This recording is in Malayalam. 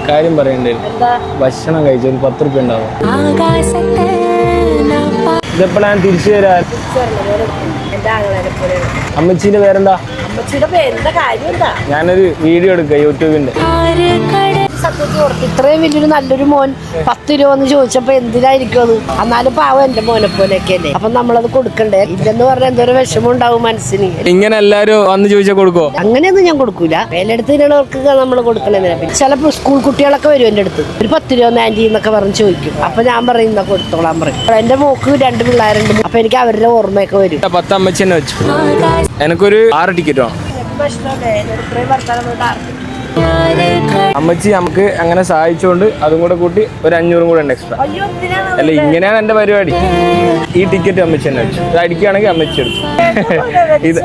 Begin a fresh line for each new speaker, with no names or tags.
കാര്യം പറയണ്ടേ? ഭക്ഷണം കഴിച്ച ഒരു 10 റുപ്യ ഉണ്ടാവും. ഇതെപ്പോഴാ തിരിച്ചു തരാ? അമ്മച്ചീന്റെ പേരെന്താ? ഞാനൊരു വീഡിയോ എടുക്കാം യൂട്യൂബിന്റെ.
ഇത്രയും വലിയൊരു നല്ലൊരു മോൻ 10 രൂപ എന്ന് ചോദിച്ചപ്പോ എന്തിനായിരിക്കും അത്? എന്നാലും പാവം എന്റെ മോനെ പോലെയൊക്കെ അല്ലേ, അപ്പൊ നമ്മളത് കൊടുക്കണ്ടേ? ഇല്ലെന്ന് പറഞ്ഞാൽ എന്തോരം വിഷമം ഉണ്ടാവും മനസ്സിന്.
ഇങ്ങനെ എല്ലാരും വന്ന് ചോദിച്ചാൽ കൊടുക്കോ?
അങ്ങനെയൊന്നും ഞാൻ കൊടുക്കൂല. വിലയെടുത്തവർക്ക് നമ്മൾ കൊടുക്കണേ. ചിലപ്പോ സ്കൂൾ കുട്ടികളൊക്കെ വരും എന്റെ അടുത്ത്, ഒരു 10 രൂപ ആന്റി എന്നൊക്കെ പറഞ്ഞ് ചോദിക്കും. അപ്പൊ ഞാൻ പറയും എന്നാ കൊടുത്തോളാൻ പറയും. എന്റെ മോക്ക് 2 പിള്ളേരുണ്ട്, അപ്പൊ എനിക്ക് അവരുടെ ഓർമ്മയൊക്കെ വരും.
10 അമ്മച്ചി തന്നെ വെച്ചു. എനിക്കൊരു 6 ടിക്കറ്റ് വേണം. അമ്മച്ചി നമുക്ക് അങ്ങനെ സഹായിച്ചുകൊണ്ട് അതും കൂടെ കൂട്ടി ഒരു 500 കൂടെ ഉണ്ട് എക്സ്ട്രാ. അല്ല, ഇങ്ങനെയാണ് എന്റെ പരിപാടി. ഈ ടിക്കറ്റ് അമ്മച്ചി തന്നെ വെച്ചു. ഇത് അടിക്കുകയാണെങ്കിൽ അമ്മച്ചി എടുത്തു. ഇത്